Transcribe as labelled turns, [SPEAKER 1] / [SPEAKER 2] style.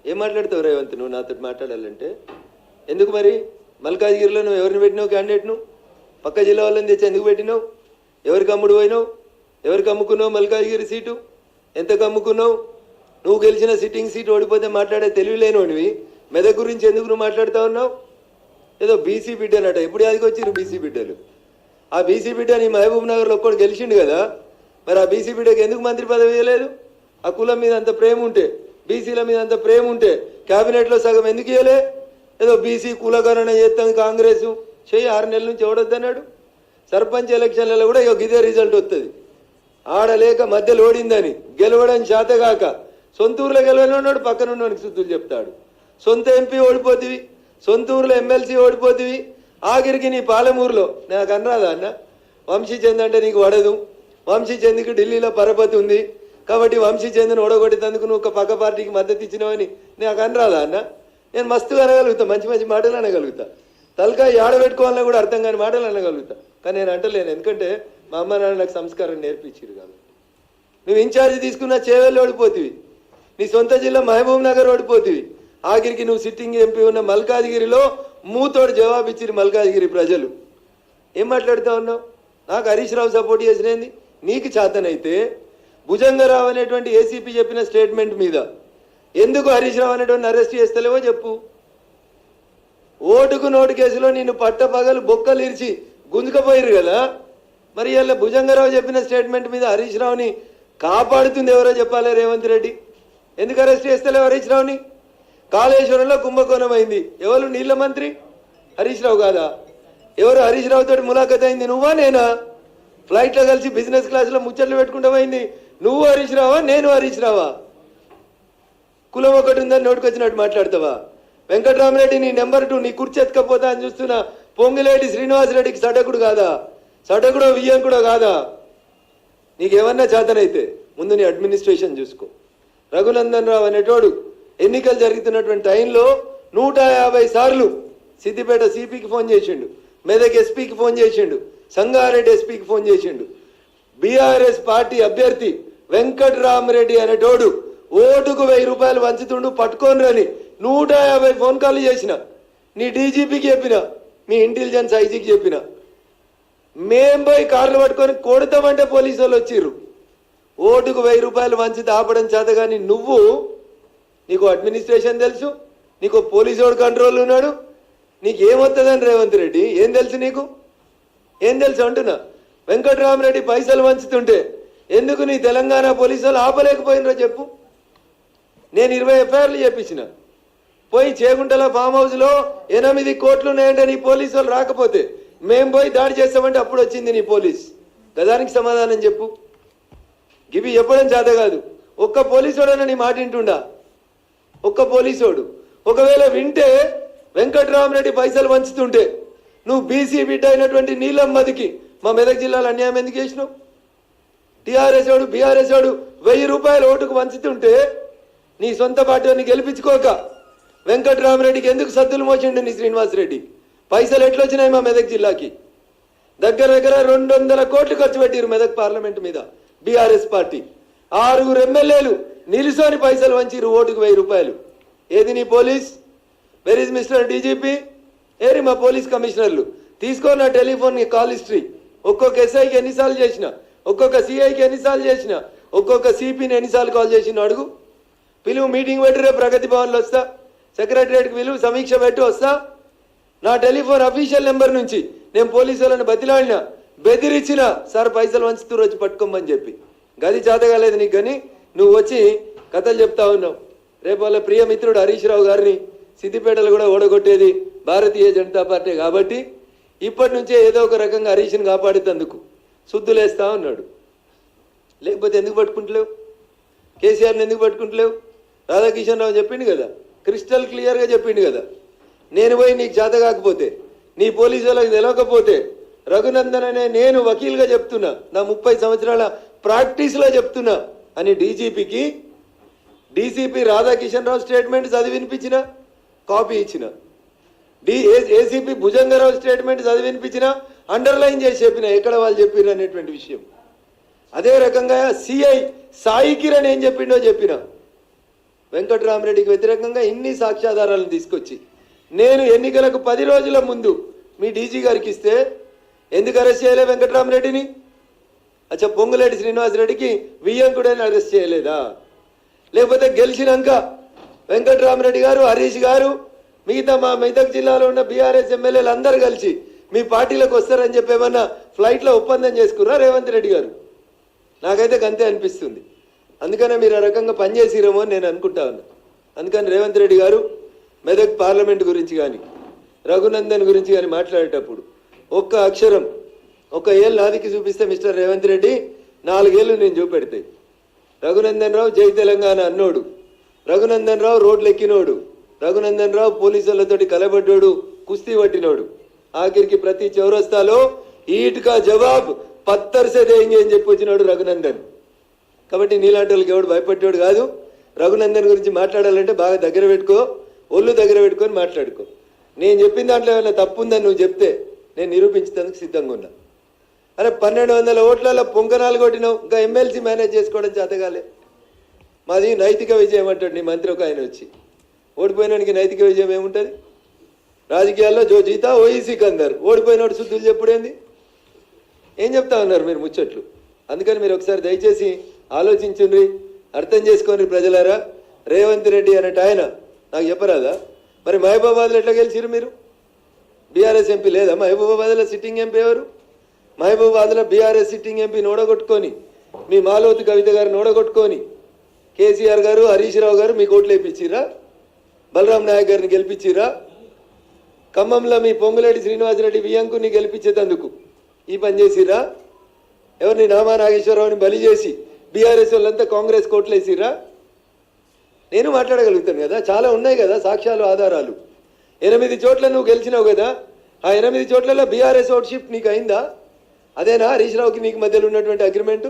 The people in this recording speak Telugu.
[SPEAKER 1] ఏం మాట్లాడతావు రేవంత్? నువ్వు నాతో మాట్లాడాలంటే ఎందుకు మరి? మల్కాజ్గిరిలో నువ్వు ఎవరిని పెట్టినావు క్యాండిడేట్ను? పక్క జిల్లా వాళ్ళని తెచ్చి ఎందుకు పెట్టినావు? ఎవరికి అమ్ముడు పోయినావు? ఎవరికి అమ్ముకున్నావు మల్కాజ్గిరి సీటు? ఎంతకు అమ్ముకున్నావు? నువ్వు గెలిచిన సిట్టింగ్ సీట్ ఓడిపోతే మాట్లాడే తెలివి లేనివి మెదక్ గురించి ఎందుకు నువ్వు మాట్లాడుతూ ఉన్నావు? ఏదో బీసీ బిడ్డనట. ఎప్పుడు యాదికి వచ్చిరు బీసీ బిడ్డలు? ఆ బీసీ బిడ్డ నీ మహబూబ్ నగర్లో ఒక్కడు గెలిచిండు కదా, మరి ఆ బీసీ బిడ్డకి ఎందుకు మంత్రి పదవి ఇవ్వలేదు? ఆ కులం మీద అంత ప్రేమ ఉంటే, బీసీల మీద అంత ప్రేమ ఉంటే క్యాబినెట్లో సగం ఎందుకు ఇవ్వలే? ఏదో బీసీ కులగణన చేస్తాం కాంగ్రెస్ చేయి 6 నెలల నుంచి ఎవడొద్దన్నాడు. సర్పంచ్ ఎలక్షన్లలో కూడా ఇదే రిజల్ట్ వస్తుంది. ఆడలేక మధ్యలో ఓడిందని గెలవడం చేతగాక సొంత ఊర్లో గెలవనున్నాడు, పక్కన ఉన్నవానికి శుద్ధులు చెప్తాడు. సొంత ఎంపీ ఓడిపోతివి, సొంత ఊర్లో ఎమ్మెల్సీ ఓడిపోతివి, ఆఖరికి నీ పాలమూరులో నాకు అనరాదా అన్న? వంశీచంద్ అంటే నీకు వడదు, వంశీచంద్కి ఢిల్లీలో పరపతి ఉంది కాబట్టి వంశీచంద్ని ఓడగొట్టేందుకు నువ్వు ఒక పక్క పార్టీకి మద్దతు ఇచ్చినావని నాకు అనరాదా అన్న? నేను మస్తుగా అనగలుగుతా, మంచి మంచి మాటలు అనగలుగుతా, తలకాయ ఆడబెట్టుకోవాలని కూడా అర్థం కాని మాటలు అనగలుగుతా. కానీ నేను అంటలేను, ఎందుకంటే మా అమ్మ నాన్న నాకు సంస్కారం నేర్పించారు కాబట్టి. నువ్వు ఇన్ఛార్జ్ తీసుకున్న చేవెళ్ళు ఓడిపోతివి, నీ సొంత జిల్లా మహబూబ్ నగర్ ఓడిపోతివి, ఆఖరికి నువ్వు సిట్టింగ్ ఎంపీ ఉన్న మల్కాజ్గిరిలో మూతోడు జవాబిచ్చిరు మల్కాజ్గిరి ప్రజలు. ఏం మాట్లాడుతూ ఉన్నావు? నాకు హరీష్ రావు సపోర్ట్ చేసినది నీకు చేతనైతే భుజంగరావు అనేటువంటి ఏసీపీ చెప్పిన స్టేట్మెంట్ మీద ఎందుకు హరీష్ రావు అనేటువంటి అరెస్ట్ చేస్తలేవో చెప్పు. ఓటుకు నోటు కేసులో నిన్ను పట్టపగలు బొక్కలు ఇరిచి గుంజుకపోయారు కదా, మరి ఇలా భుజంగరావు చెప్పిన స్టేట్మెంట్ మీద హరీష్ రావుని కాపాడుతుంది ఎవరో చెప్పాలి రేవంత్ రెడ్డి. ఎందుకు అరెస్ట్ చేస్తలేవు హరీష్ రావుని? కాళేశ్వరంలో కుంభకోణం అయింది, ఎవరు? నీళ్ళ మంత్రి హరీష్ రావు కాదా? ఎవరు హరీష్ రావు తోటి ములాఖత్ అయింది? నువ్వా నేనా? ఫ్లైట్లో కలిసి బిజినెస్ క్లాస్లో ముచ్చట్లు పెట్టుకుంటూ పోయింది నువ్వు హరీష్ రావా నేను హరీష్ రావా? కులం ఒకటి ఉందని నోటుకొచ్చినట్టు మాట్లాడతావా? వెంకటరామరెడ్డి నీ నెంబర్ 2 నీ కుర్చీ ఎత్తుకపోతా అని చూస్తున్నా పొంగిలేటి శ్రీనివాసరెడ్డికి సటకుడు కాదా? సటకుడో వియ్యంకుడో కాదా? నీకేమన్నా చేతనైతే ముందు నీ అడ్మినిస్ట్రేషన్ చూసుకో. రఘునందన్ రావు అనేటోడు ఎన్నికలు జరుగుతున్నటువంటి టైంలో 150 సార్లు సిద్దిపేట సిపికి ఫోన్ చేసిండు, మెదక్ ఎస్పీకి ఫోన్ చేసిండు, సంగారెడ్డి ఎస్పీకి ఫోన్ చేసిండు. బీఆర్ఎస్ పార్టీ అభ్యర్థి వెంకటరామరెడ్డి అనేటోడు ఓటుకు 1000 రూపాయలు వంచుతుండు పట్టుకోని రని 150 ఫోన్ కాల్ చేసిన, నీ డీజీపీకి చెప్పిన, మీ ఇంటెలిజెన్స్ ఐజీకి చెప్పిన. మేం పోయి కార్లు పట్టుకొని కొడతామంటే పోలీసు వాళ్ళు వచ్చిర్రు. ఓటుకు 1000 రూపాయలు వంచితే ఆపడం చేత కానీ నువ్వు, నీకు అడ్మినిస్ట్రేషన్ తెలుసు, నీకు పోలీసు వాడు కంట్రోల్ ఉన్నాడు, నీకు ఏమొస్తుందని రేవంత్ రెడ్డి ఏం తెలుసు? నీకు ఏం తెలుసు అంటున్నా? వెంకటరామరెడ్డి పైసలు వంచుతుంటే ఎందుకు నీ తెలంగాణ పోలీసు వాళ్ళు ఆపలేకపోయినరో చెప్పు. నేను 20 ఎఫ్ఐఆర్లు చేపించిన, పోయి చేగుంటల ఫామ్ హౌస్లో 8 కోట్లు ఉన్నాయంటే నీ పోలీసు వాళ్ళు రాకపోతే మేము పోయి దాడి చేస్తామంటే అప్పుడు వచ్చింది నీ పోలీస్. గదానికి సమాధానం చెప్పు. గివి చెప్పడం చేత కాదు. ఒక్క పోలీసోడన్నా నీ మాట వింటుండా? ఒక్క పోలీసోడు ఒకవేళ వింటే వెంకటరామరెడ్డి పైసలు వంచుతుంటే నువ్వు బీసీ బిడ్డ అయినటువంటి నీలమ్మదికి మా మెదక్ జిల్లాలో అన్యాయం ఎందుకు చేసినావు? టీఆర్ఎస్ వాడు బీఆర్ఎస్ వాడు 1000 రూపాయలు ఓటుకు వంచుతుంటే నీ సొంత పార్టీని గెలిపించుకోక వెంకటరామరెడ్డికి ఎందుకు సద్దులు మోసిండు నీ శ్రీనివాసరెడ్డి? పైసలు ఎట్లొచ్చినాయి మా మెదక్ జిల్లాకి? దగ్గర 200 కోట్లు ఖర్చు పెట్టారు మెదక్ పార్లమెంట్ మీద బీఆర్ఎస్ పార్టీ. 6 ఎమ్మెల్యేలు నిలుసోని పైసలు వంచిరు ఓటుకు 1000 రూపాయలు. ఏది నీ police? Where is mister DGP? ఏరి మా పోలీస్ కమిషనర్లు తీసుకో నా టెలిఫోన్ కాల్ హిస్టరీ. ఒక్కొక్క ఎస్ఐకి ఎన్నిసార్లు చేసిన, ఒక్కొక్క సిఐకి ఎన్నిసార్లు చేసిన, ఒక్కొక్క సిపిని ఎన్నిసార్లు కాల్ చేసిన అడుగు. పిలువు, మీటింగ్ పెట్టి రేపు ప్రగతి భవన్లో వస్తా, సెక్రటరియట్కి పిలువు, సమీక్ష పెట్టి వస్తా. నా టెలిఫోన్ అఫీషియల్ నెంబర్ నుంచి నేను పోలీసు వాళ్ళని బతిలాడినా, బెదిరించిన సార్ పైసలు వంచుతూ వచ్చి పట్టుకోమని చెప్పి. గది చేతగాలేదు నీకు, కానీ నువ్వు వచ్చి కథలు చెప్తా ఉన్నావు. రేపు వాళ్ళ ప్రియ మిత్రుడు హరీష్ రావు గారిని సిద్దిపేటలో కూడా ఓడగొట్టేది భారతీయ జనతా పార్టీ కాబట్టి ఇప్పటి నుంచే ఏదో ఒక రకంగా హరీష్ని కాపాడేందుకు శుద్ధులేస్తా ఉన్నాడు. లేకపోతే ఎందుకు పట్టుకుంటలేవు? కేసీఆర్ని ఎందుకు పట్టుకుంటలేవు? రాధాకిషన్ రావు చెప్పిండు కదా, క్రిస్టల్ క్లియర్గా చెప్పిండు కదా, నేను పోయి నీకు చేత కాకపోతే, నీ పోలీసు వాళ్ళకి తెలియకపోతే రఘునందన్ అనే నేను వకీల్గా చెప్తున్నా, నా 30 సంవత్సరాల ప్రాక్టీస్లో చెప్తున్నా అని డీజీపీకి డీసీపీ రాధాకిషన్ రావు స్టేట్మెంట్ చదివి వినిపించిన, కాపీ ఇచ్చిన. ఏసీపీ భుజంగరావు స్టేట్మెంట్ చదివి వినిపించిన, అండర్లైన్ చేసి చెప్పిన ఎక్కడ వాళ్ళు చెప్పిన అనేటువంటి విషయం. అదే రకంగా సిఐ సాయి కిరణ్ ఏం చెప్పిండో చెప్పిన. వెంకట్రామరెడ్డికి వ్యతిరేకంగా ఇన్ని సాక్ష్యాధారాలను తీసుకొచ్చి నేను ఎన్నికలకు 10 రోజుల ముందు మీ డీజీ గారికి ఇస్తే ఎందుకు అరెస్ట్ చేయలే వెంకట్రామరెడ్డిని? అచ్చా, పొంగులేటి శ్రీనివాసరెడ్డికి వియ్యంకుడని అరెస్ట్ చేయలేదా? లేకపోతే గెలిచినాక వెంకట్రామరెడ్డి గారు, హరీష్ గారు, మిగతా మా మెదక్ జిల్లాలో ఉన్న బీఆర్ఎస్ ఎమ్మెల్యేలు అందరూ కలిసి మీ పార్టీలకు వస్తారని చెప్పి ఏమన్నా ఫ్లైట్లో ఒప్పందం చేసుకుర్రా రేవంత్ రెడ్డి గారు? నాకైతే గంతే అనిపిస్తుంది. అందుకనే మీరు ఆ రకంగా పనిచేసిరేమో అని నేను అనుకుంటా ఉన్నా. అందుకని రేవంత్ రెడ్డి గారు మెదక్ పార్లమెంట్ గురించి కానీ రఘునందన్ గురించి కానీ మాట్లాడేటప్పుడు ఒక్క అక్షరం, ఒక ఏళ్ళు నాదికి చూపిస్తే మిస్టర్ రేవంత్ రెడ్డి 4 ఏళ్ళు నేను చూపెడతాయి. రఘునందన్ రావు జై తెలంగాణ అన్నోడు, రఘునందన్ రావు రోడ్లు ఎక్కినోడు, రఘునందన్ రావు పోలీసులతోటి కలబడ్డోడు, కుస్తీ పట్టినోడు, ఆఖరికి ప్రతి చౌరస్తాలో ఈట్కా జవాబ్ పత్తర్ సే దేంగే అని చెప్పి వచ్చినోడు రఘునందన్. కాబట్టి నీలాంటి వాళ్ళకి ఎవడు భయపడ్డాడు కాదు. రఘునందన్ గురించి మాట్లాడాలంటే బాగా దగ్గర పెట్టుకో, ఒళ్ళు దగ్గర పెట్టుకొని మాట్లాడుకో. నేను చెప్పిన దాంట్లో ఏమైనా తప్పు ఉందని నువ్వు చెప్తే నేను నిరూపించేందుకు సిద్ధంగా ఉన్నా. అరే 1200 ఓట్లలో పొంకనాలు కొట్టినావు, ఇంకా ఎమ్మెల్సీ మేనేజ్ చేసుకోవడం చేతగాలే. మాది నైతిక విజయం అంటాడు నీ మంత్రి ఒక ఆయన వచ్చి. ఓడిపోయినానికి నైతిక విజయం ఏముంటుంది? రాజకీయాల్లో జో జీతా ఓయి సికందర్, ఓడిపోయినోడు శుద్ధులు చెప్పుడేంది? ఏం చెప్తా ఉన్నారు మీరు ముచ్చట్లు? అందుకని మీరు ఒకసారి దయచేసి ఆలోచించుండ్రి, అర్థం చేసుకోండి ప్రజలారా. రేవంత్ రెడ్డి అనేట ఆయన నాకు చెప్పరాదా? మరి మహబూబాబాద్లో ఎట్లా గెలిచిరు మీరు? బీఆర్ఎస్ ఎంపీ లేదా మహబూబాబాద్లో? సిట్టింగ్ ఎంపీ ఎవరు? మహబూబాబాద్లో బీఆర్ఎస్ సిట్టింగ్ ఎంపీ నోడగొట్టుకొని, మీ మాలోతు కవిత గారు నోడగొట్టుకొని, కేసీఆర్ గారు, హరీష్ రావు గారు మీకు ఓట్లు వేయించిరా? బలరాం నాయక్ గారిని గెలిపించిరా? ఖమ్మంలో మీ పొంగులేటి శ్రీనివాసరెడ్డి వియ్యంకుని గెలిపించేందుకు ఈ పని చేసిరా? ఎవరిని నామా నాగేశ్వరరావుని బలి చేసి బీఆర్ఎస్ వాళ్ళంతా కాంగ్రెస్ కోట్లు వేసిరా? నేను మాట్లాడగలుగుతాను కదా, చాలా ఉన్నాయి కదా సాక్ష్యాలు, ఆధారాలు. 8 చోట్ల నువ్వు గెలిచినావు కదా, ఆ 8 చోట్లలో బీఆర్ఎస్ ఓట్ షిఫ్ట్ నీకు అయిందా? అదేనా హరీష్ రావుకి నీకు మధ్యలో ఉన్నటువంటి అగ్రిమెంటు?